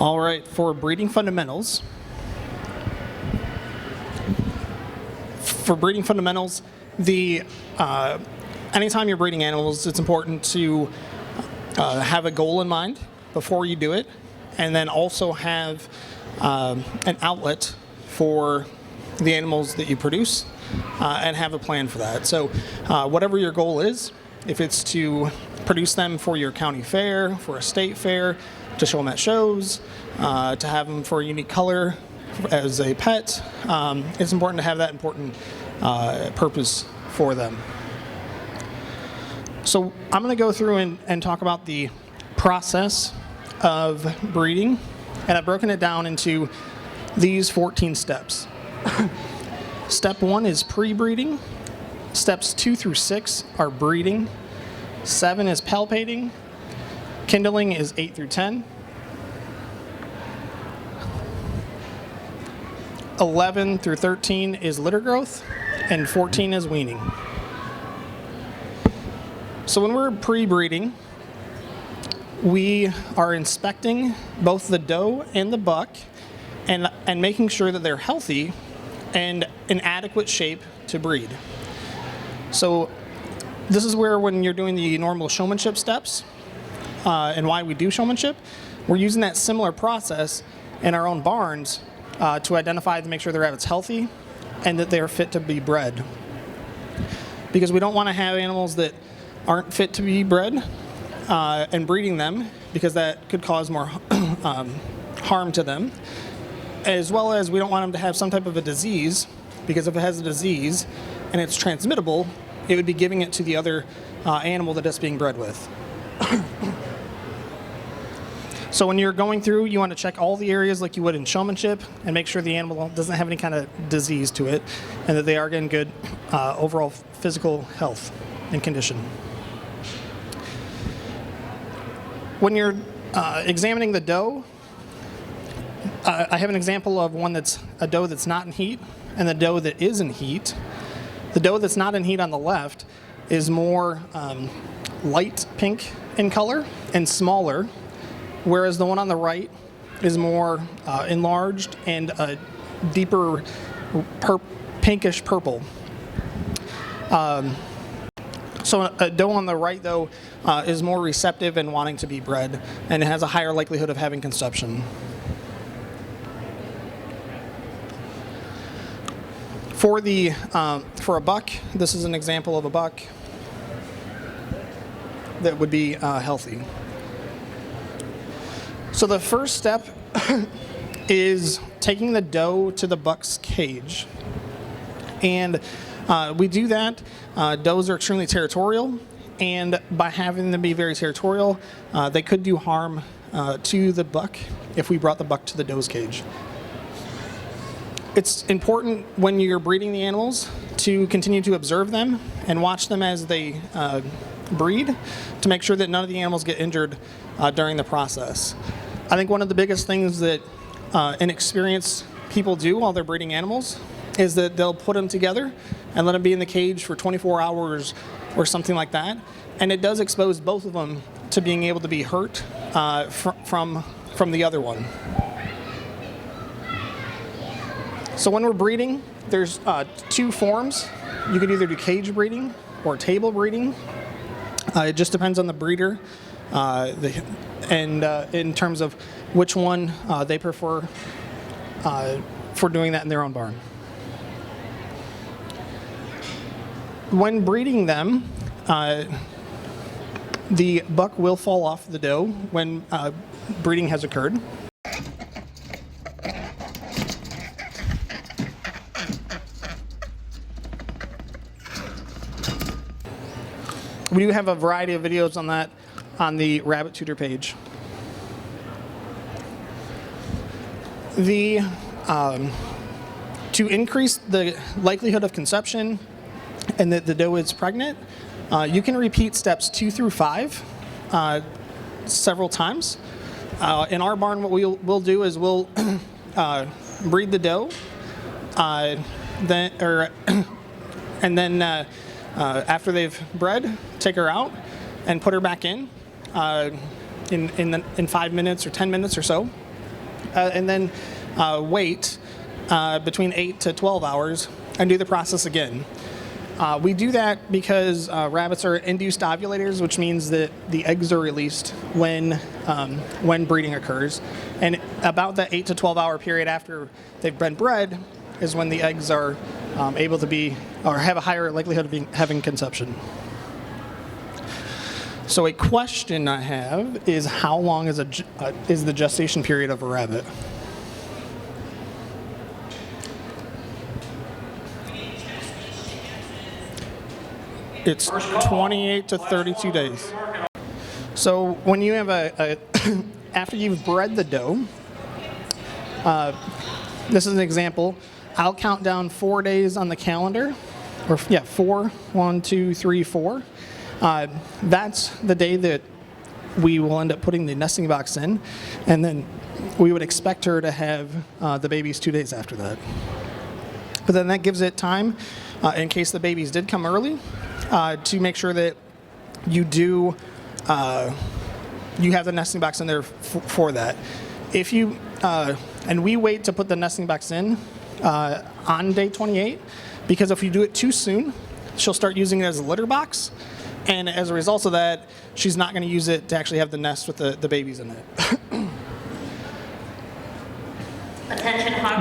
All right, for breeding fundamentals. Anytime you're breeding animals, it's important to have a goal in mind before you do it, and then also have an outlet for the animals that you produce, and have a plan for that. So whatever your goal is, if it's to produce them for your county fair, for a state fair, to show them at shows, to have them for a unique color as a pet, it's important to have that important purpose for them. So I'm going to go through and talk about the process of breeding, and I've broken it down into these 14 steps. Step 1 is pre-breeding. Steps 2 through 6 are breeding. 7 is palpating. Kindling is 8 through 10. 11 through 13 is litter growth, and 14 is weaning. So when we're pre-breeding, we are inspecting both the doe and the buck and making sure that they're healthy and in adequate shape to breed. So this is where, when you're doing the normal showmanship steps, and why we do showmanship, we're using that similar process in our own barns to identify, to make sure the rabbit's healthy and that they're fit to be bred. Because we don't want to have animals that aren't fit to be bred and breeding them, because that could cause more harm to them. As well as we don't want them to have some type of a disease, because if it has a disease and it's transmittable, it would be giving it to the other animal that it's being bred with. So when you're going through, you want to check all the areas like you would in showmanship and make sure the animal doesn't have any kind of disease to it, and that they are getting good overall physical health and condition. When you're examining the doe, I have an example of one that's a doe that's not in heat and the doe that is in heat. The doe that's not in heat on the left is more light pink in color and smaller, whereas the one on the right is more enlarged and a deeper pinkish purple. So a doe on the right, though, is more receptive and wanting to be bred, and it has a higher likelihood of having conception. For a buck, this is an example of a buck that would be healthy. So the first step is taking the doe to the buck's cage. And we do that. Does are extremely territorial, and by having them be very territorial, they could do harm to the buck if we brought the buck to the doe's cage. It's important when you're breeding the animals to continue to observe them and watch them as they breed, to make sure that none of the animals get injured during the process. I think one of the biggest things that inexperienced people do while they're breeding animals is that they'll put them together and let them be in the cage for 24 hours or something like that, and it does expose both of them to being able to be hurt from the other one. So when we're breeding, there's 2 forms. You could either do cage breeding or table breeding. It just depends on the breeder and in terms of which one they prefer for doing that in their own barn. When breeding them, the buck will fall off the doe when breeding has occurred. We do have a variety of videos on that on the Rabbit Tutor page. To increase the likelihood of conception and that the doe is pregnant, you can repeat steps 2 through 5 several times. In our barn, what we'll do is we'll breed the doe, and then after they've bred, take her out and put her back in 5 minutes or 10 minutes or so. and then wait between 8 to 12 hours and do the process again. We do that because rabbits are induced ovulators, which means that the eggs are released when breeding occurs. And about that 8 to 12 hour period after they've been bred is when the eggs are able to be, or have a higher likelihood of having conception. So a question I have is, how long is the gestation period of a rabbit? It's 28 to 32 days. So when you have after you've bred the doe, this is an example. I'll count down 4 days on the calendar, or 4, 1, 2, 3, 4. That's the day that we will end up putting the nesting box in, and then we would expect her to have the babies 2 days after that. But then that gives it time, in case the babies did come early, to make sure that you have the nesting box in there for that. If you and we wait to put the nesting box in on day 28, because if you do it too soon, she'll start using it as a litter box, and as a result of that, she's not going to use it to actually have the nest with the babies in it.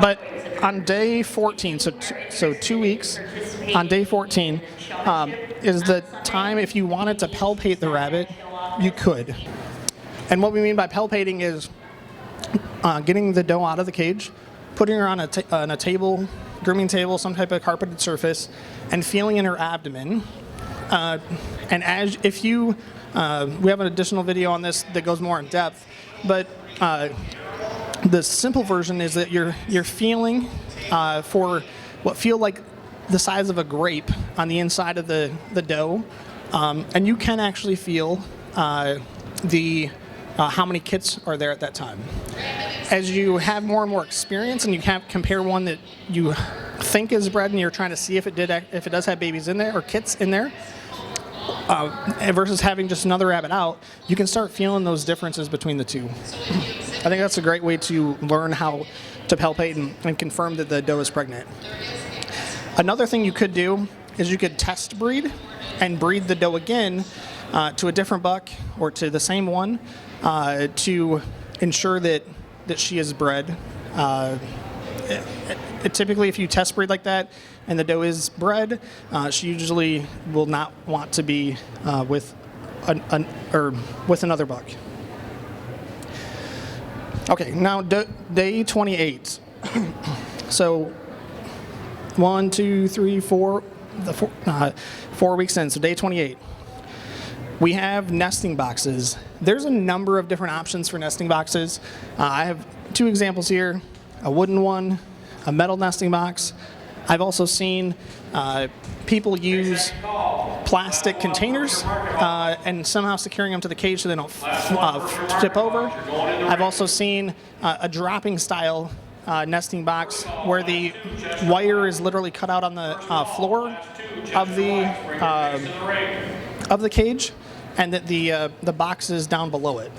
But on day 14, so 2 weeks, on day 14 is the time if you wanted to palpate the rabbit, you could. And what we mean by palpating is getting the doe out of the cage, putting her on a table, grooming table, some type of carpeted surface, and feeling in her abdomen. And if you, we have an additional video on this that goes more in depth, but the simple version is that you're feeling for what feel like the size of a grape on the inside of the doe, and you can actually feel how many kits are there at that time. As you have more and more experience, and you compare one that you think is bred, and you're trying to see if it does have babies in there or kits in there, versus having just another rabbit out, you can start feeling those differences between the two. I think that's a great way to learn how to palpate and confirm that the doe is pregnant. Another thing you could do is you could test breed and breed the doe again to a different buck or to the same one to ensure that she is bred. Typically, if you test breed like that and the doe is bred, she usually will not want to be with another buck. Okay, now day 28. So 1, 2, 3, 4, 4 weeks in, so day 28. We have nesting boxes. There's a number of different options for nesting boxes. I have 2 examples here, a wooden one, a metal nesting box. I've also seen people use plastic containers and somehow securing them to the cage so they don't tip over. I've also seen a dropping style nesting box where the wire is literally cut out on the floor of the cage, and that the box is down below it.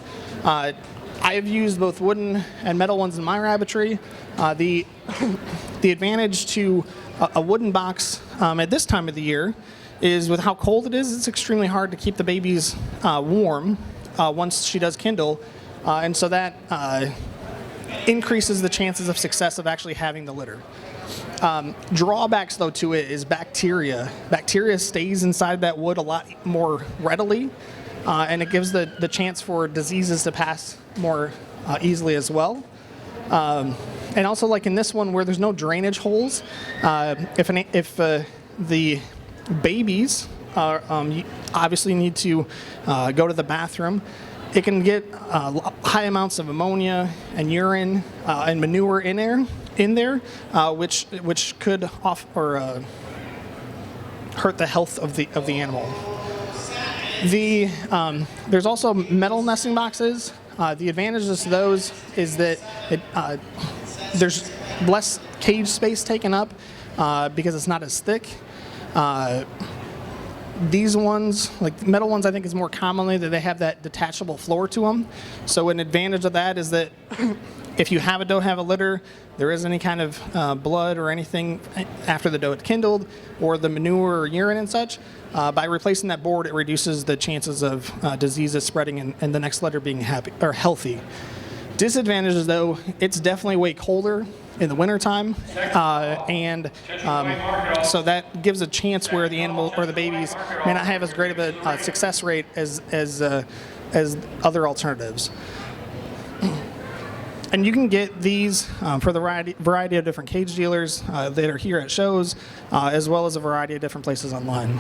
I have used both wooden and metal ones in my rabbitry. The advantage to a wooden box at this time of the year is, with how cold it is, it's extremely hard to keep the babies warm once she does kindle, and so that increases the chances of success of actually having the litter. Drawbacks, though, to it is bacteria. Bacteria stays inside that wood a lot more readily, and it gives the chance for diseases to pass more easily as well. And also, like in this one where there's no drainage holes, if the babies obviously need to go to the bathroom, it can get high amounts of ammonia and urine and manure in there, which could hurt the health of the animal. There's also metal nesting boxes. The advantages to those is that there's less cage space taken up because it's not as thick. These ones, like metal ones, I think is more commonly that they have that detachable floor to them. So an advantage of that is that If you have a litter, there is any kind of blood or anything after the doe had kindled, or the manure or urine and such, by replacing that board, it reduces the chances of diseases spreading and the next litter being happy or healthy. Disadvantages, though, it's definitely way colder in the wintertime, so that gives a chance where the animal or the babies may not have as great of a success rate as other alternatives. And you can get these for the variety of different cage dealers that are here at shows, as well as a variety of different places online.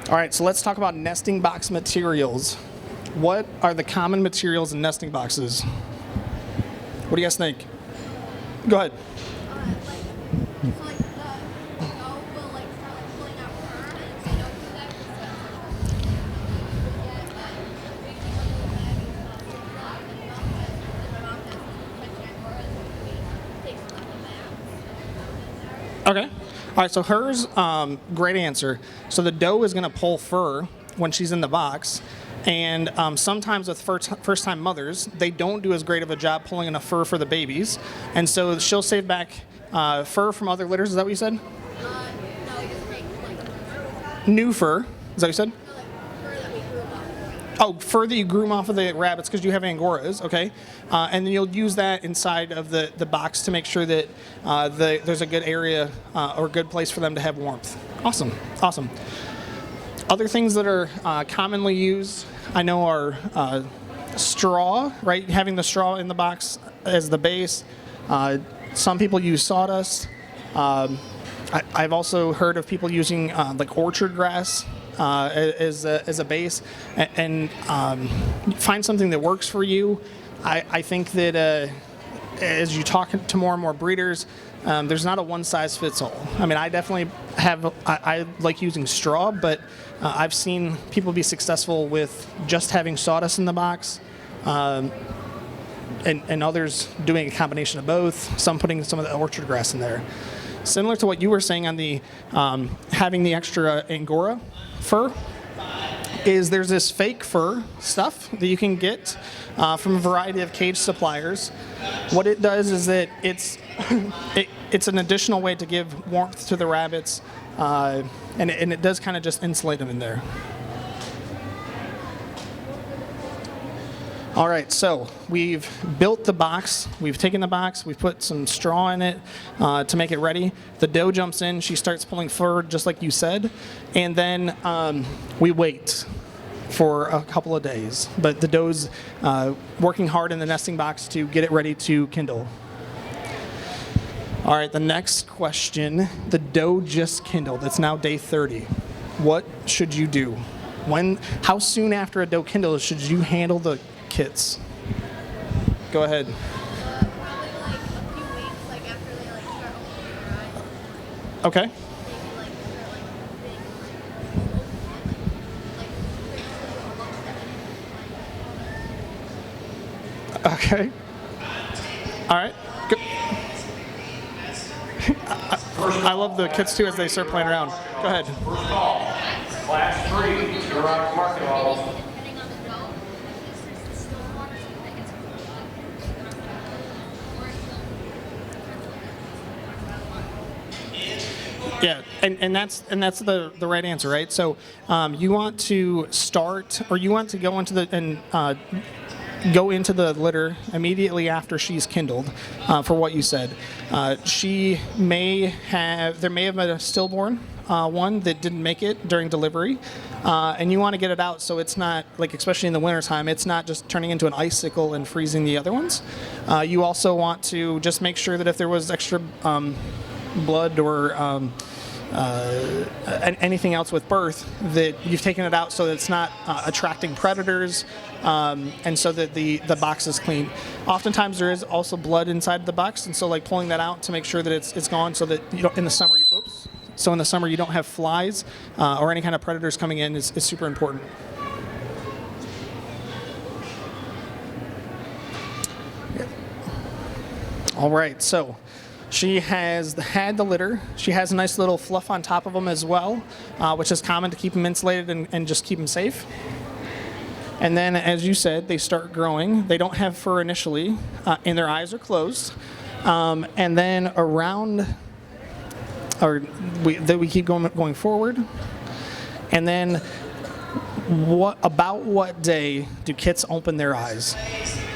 All right, so let's talk about nesting box materials. What are the common materials in nesting boxes? What do you guys think? Go ahead. Okay. All right, so hers, great answer. So the doe is going to pull fur when she's in the box. And sometimes with first-time mothers, they don't do as great of a job pulling enough fur for the babies. And so she'll save back fur from other litters. Is that what you said? No, just make New fur. Is that what you said? fur that we grew up. Oh, fur that you groom off of the rabbits because you have Angoras, okay. And then you'll use that inside of the box to make sure that there's a good area or good place for them to have warmth. Awesome, awesome. Other things that are commonly used, I know, are straw, right? Having the straw in the box as the base. Some people use sawdust. I've also heard of people using like orchard grass as a base, and find something that works for you. I think that as you talk to more and more breeders, there's not a one-size-fits-all. I mean, I definitely I like using straw, but I've seen people be successful with just having sawdust in the box, and others doing a combination of both, some putting some of the orchard grass in there. Similar to what you were saying on the having the extra Angora fur, is there's this fake fur stuff that you can get from a variety of cage suppliers. What it does is that it's an additional way to give warmth to the rabbits, and it does kind of just insulate them in there. All right, so we've built the box. We've taken the box. We've put some straw in it to make it ready. The doe jumps in. She starts pulling fur, just like you said. And then we wait for a couple of days. But the doe's working hard in the nesting box to get it ready to kindle. All right, the next question. The doe just kindled. It's now day 30. What should you do? How soon after a doe kindles should you handle the kits? Go ahead. Probably like a few weeks, like after they like start opening their eyes. Okay. Maybe like start like being like Okay. All right. Good. I love the kits too as they start playing around. Go ahead. First call, class 3, you're out of market hall. depending on the goat, if it's still water, something it's Yeah, and that's the right answer, right? So you want to start, or you want to go into the litter immediately after she's kindled, for what you said. There may have been a stillborn one that didn't make it during delivery, and you want to get it out so it's not, like, especially in the wintertime, it's not just turning into an icicle and freezing the other ones. You also want to just make sure that if there was extra blood or anything else with birth, that you've taken it out so that it's not attracting predators, and so that the box is clean. Oftentimes there is also blood inside the box, and so like pulling that out to make sure that it's gone, so that you don't, in the summer you don't have flies or any kind of predators coming in is super important. All right, so she has had the litter. She has a nice little fluff on top of them as well, which is common to keep them insulated and just keep them safe. And then, as you said, they start growing. They don't have fur initially, and their eyes are closed. And then we keep going forward. And then, about what day do kits open their eyes?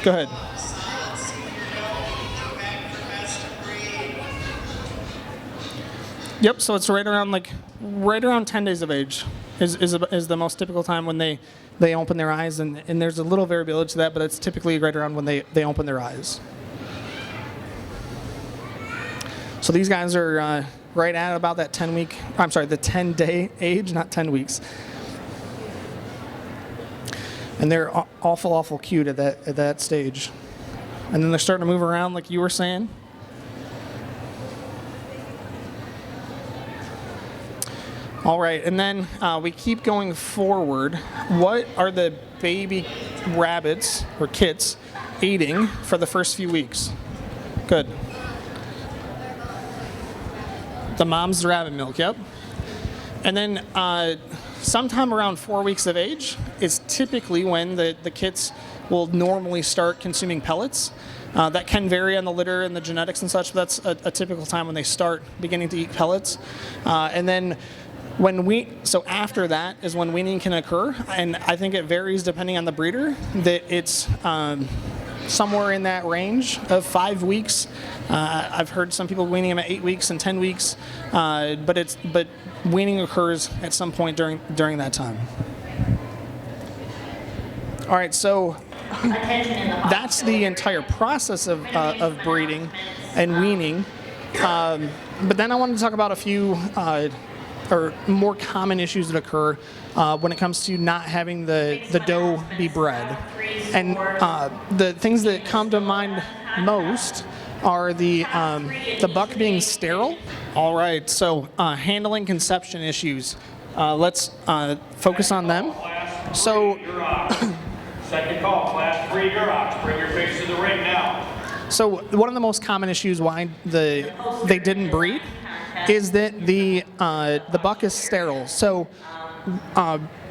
Go ahead. Yep. So it's right around 10 days of age is the most typical time when they open their eyes, and there's a little variability to that, but it's typically right around when they open their eyes. So these guys are right at about that 10 day age, not 10 weeks. And they're awful cute at that stage. And then they're starting to move around like you were saying. All right, and then we keep going forward. What are the baby rabbits or kits eating for the first few weeks? Good. The mom's rabbit milk, yep. And then sometime around 4 weeks of age is typically when the kits will normally start consuming pellets. That can vary on the litter and the genetics and such, but that's a typical time when they start beginning to eat pellets. And then so after that is when weaning can occur, and I think it varies depending on the breeder, that it's somewhere in that range of 5 weeks. I've heard some people weaning them at 8 weeks and 10 weeks, but weaning occurs at some point during that time. All right, so that's the entire process of breeding and weaning. But then I wanted to talk about a few or more common issues that occur when it comes to not having the doe be bred. And the things that come to mind most are the buck being sterile. All right, so handling conception issues. Let's focus on them. So, second call, class 3 Durox. Bring your face to the ring now. So one of the most common issues why they didn't breed is that the buck is sterile. So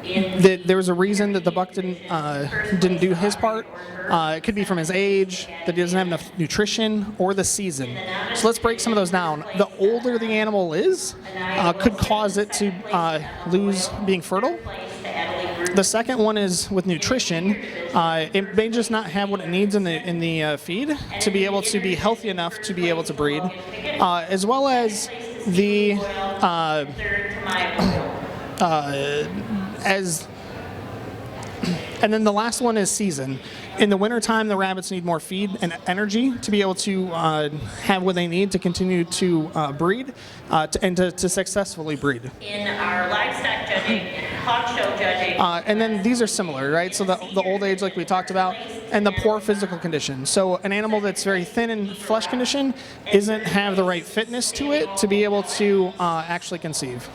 there was a reason that the buck didn't do his part. It could be from his age, that he doesn't have enough nutrition, or the season. So let's break some of those down. The older the animal is, could cause it to lose being fertile. The second one is with nutrition. It may just not have what it needs in the feed to be able to be healthy enough to be able to breed, as well as and then the last one is season. In the wintertime, the rabbits need more feed and energy to be able to have what they need to continue to breed and to successfully breed. In our livestock judging and hog show judging. And then these are similar, right? So the old age, like we talked about, and the poor physical condition. So an animal that's very thin in flesh condition doesn't have the right fitness to it to be able to actually conceive.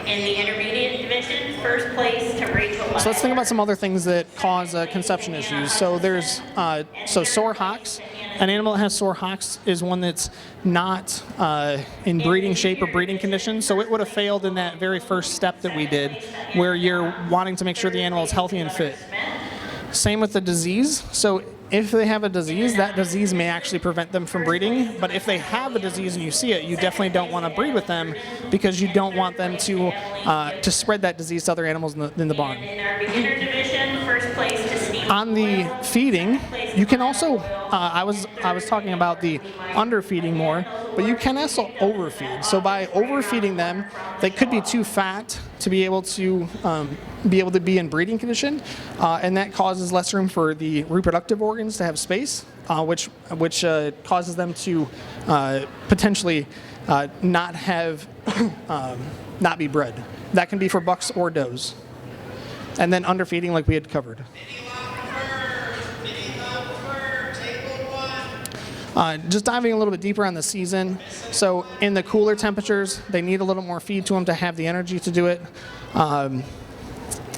In the intermediate division, first place to Rachel. So let's think about some other things that cause conception issues. So there's sore hocks. An animal that has sore hocks is one that's not in breeding shape or breeding condition. So it would have failed in that very first step that we did, where you're wanting to make sure the animal is healthy and fit. Same with the disease. So if they have a disease, that disease may actually prevent them from breeding. But if they have a disease and you see it, you definitely don't want to breed with them because you don't want them to spread that disease to other animals in the barn. In our beginner division, first place to Steve. On the feeding, you can also, I was talking about the underfeeding more, but you can also overfeed. So by overfeeding them, they could be too fat to be able to be in breeding condition, and that causes less room for the reproductive organs to have space, which causes them to potentially not be bred. That can be for bucks or does. And then underfeeding, like we had covered. Just diving a little bit deeper on the season. So in the cooler temperatures, they need a little more feed to them to have the energy to do it.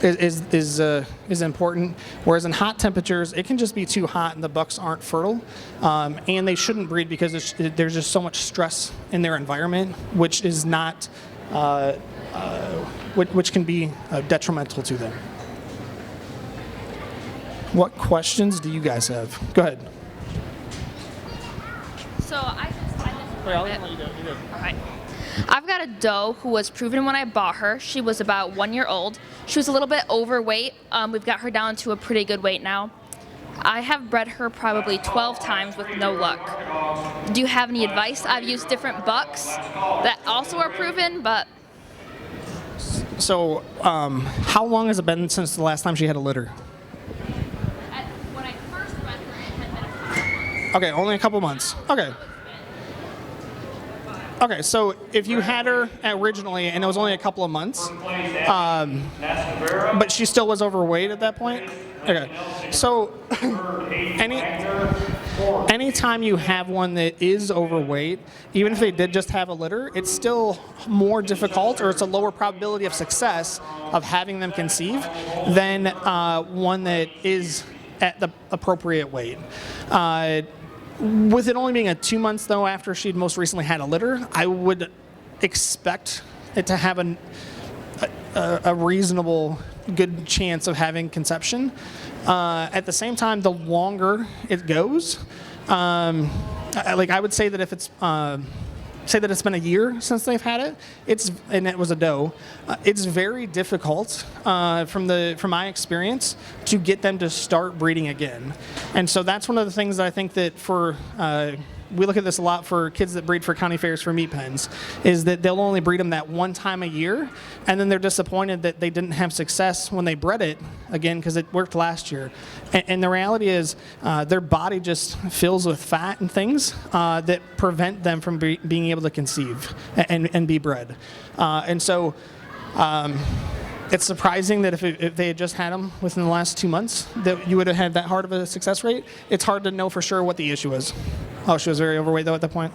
Is important. Whereas in hot temperatures, it can just be too hot and the bucks aren't fertile, and they shouldn't breed because there's just so much stress in their environment, which is not, which can be detrimental to them. What questions do you guys have? Go ahead. So I just Wait, I'll let you do it. You do it. All right. I've got a doe who was proven when I bought her. She was about 1 year old. She was a little bit overweight. We've got her down to a pretty good weight now. I have bred her probably 12 times with no luck. Do you have any advice? I've used different bucks that also are proven, but So, how long has it been since the last time she had a litter? when I first bred her, it had been a couple months. Okay, only a couple months. Okay. Okay, so if you had her originally and it was only a couple of months, but she still was overweight at that point? Okay. So anytime you have one that is overweight, even if they did just have a litter, it's still more difficult, or it's a lower probability of success of having them conceive than one that is at the appropriate weight. With it only being 2 months, though, after she'd most recently had a litter, I would expect it to have a reasonable good chance of having conception. At the same time, the longer it goes, I would say that if it's say that it's been a year since they've had it, and it was a doe, it's very difficult from my experience to get them to start breeding again. And so that's one of the things that I think that we look at this a lot for kids that breed for county fairs for meat pens, is that they'll only breed them that one time a year, and then they're disappointed that they didn't have success when they bred it again because it worked last year. And the reality is their body just fills with fat and things that prevent them from being able to conceive and be bred. And so it's surprising that if they had just had them within the last 2 months, that you would have had that hard of a success rate. It's hard to know for sure what the issue is. Oh, she was very overweight though at that point.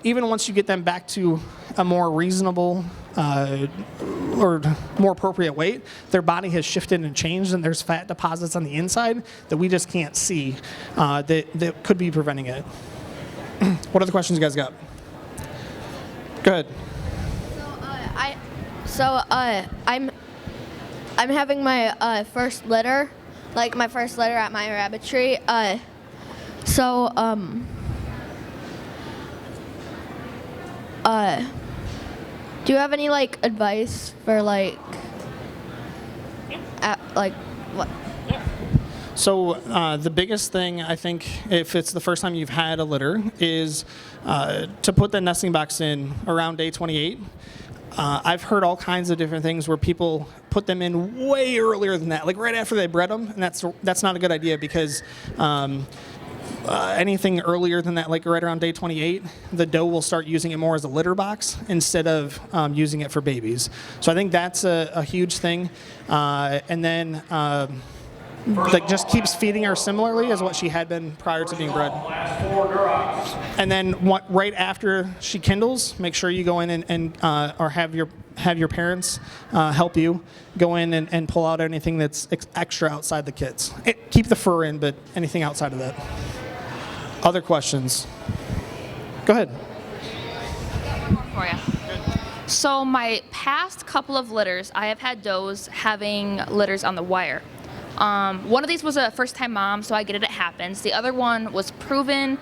Even once you get them back to a more reasonable or more appropriate weight, their body has shifted and changed, and there's fat deposits on the inside that we just can't see that could be preventing it. What other questions you guys got? Go ahead. I'm having my first litter, like my first litter at my rabbitry. Do you have any advice for what? So the biggest thing, I think, if it's the first time you've had a litter, is to put the nesting box in around day 28. I've heard all kinds of different things where people put them in way earlier than that, like right after they bred them, and that's not a good idea because anything earlier than that, like right around day 28, the doe will start using it more as a litter box instead of using it for babies. So I think that's a huge thing. And then just keeps feeding her similarly as what she had been prior to being bred. And then right after she kindles, make sure you go in and or have your parents help you go in and pull out anything that's extra outside the kits. Keep the fur in, but anything outside of that. Other questions? Go ahead. For you. So my past couple of litters, I have had does having litters on the wire. One of these was a first-time mom, so I get it, it happens. The other one was proven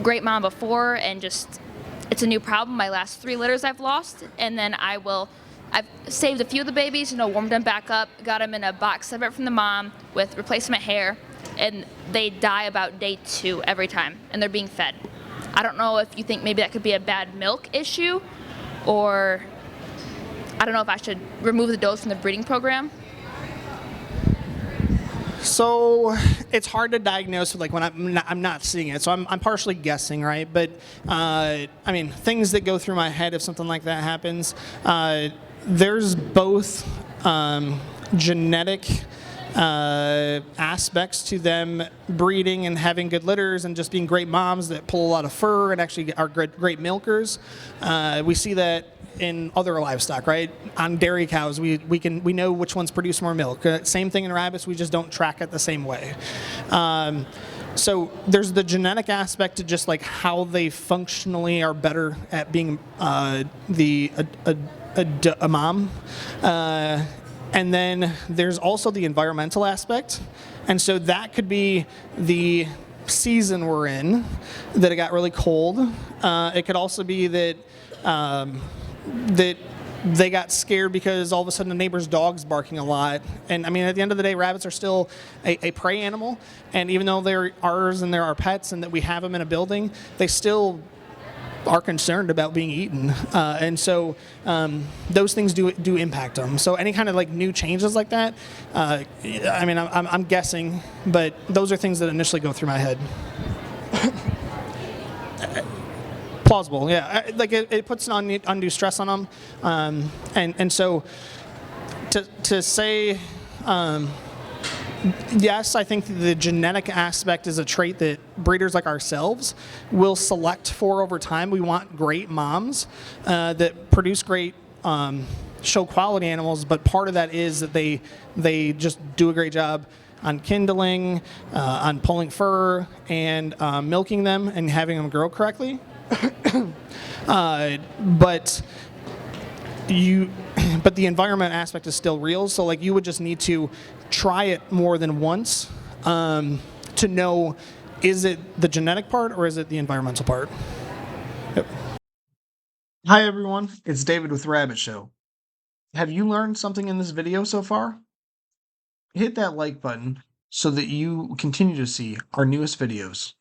great mom before, and just it's a new problem. My last 3 litters I've lost, and then I've saved a few of the babies, warmed them back up, got them in a box separate from the mom with replacement hair, and they die about day 2 every time, and they're being fed. I don't know if you think maybe that could be a bad milk issue, or I don't know if I should remove the does from the breeding program. So it's hard to diagnose when I'm not seeing it. So I'm partially guessing, right? But things that go through my head if something like that happens. There's both genetic aspects to them breeding and having good litters and just being great moms that pull a lot of fur and actually are great milkers. We see that in other livestock, right? On dairy cows, we know which ones produce more milk. Same thing in rabbits, we just don't track it the same way. So there's the genetic aspect to just how they functionally are better at being a mom. And then there's also the environmental aspect. And so that could be the season we're in, that it got really cold. It could also be that that they got scared because all of a sudden the neighbor's dog's barking a lot. And I mean, at the end of the day, rabbits are still a prey animal. And even though they're ours and they're our pets and that we have them in a building, they still are concerned about being eaten. And so those things do impact them. So any kind of like new changes like that, I mean, I'm guessing, but those are things that initially go through my head. Plausible, yeah. Like it puts an undue stress on them, and so to say, yes, I think the genetic aspect is a trait that breeders like ourselves will select for over time. We want great moms that produce great, show quality animals, but part of that is that they just do a great job on kindling, on pulling fur, and milking them and having them grow correctly. But the environment aspect is still real. So like you would just need to try it more than once to know, is it the genetic part or is it the environmental part? Yep. Hi everyone, it's David with Rabbit Show. Have you learned something in this video so far? Hit that like button so that you continue to see our newest videos.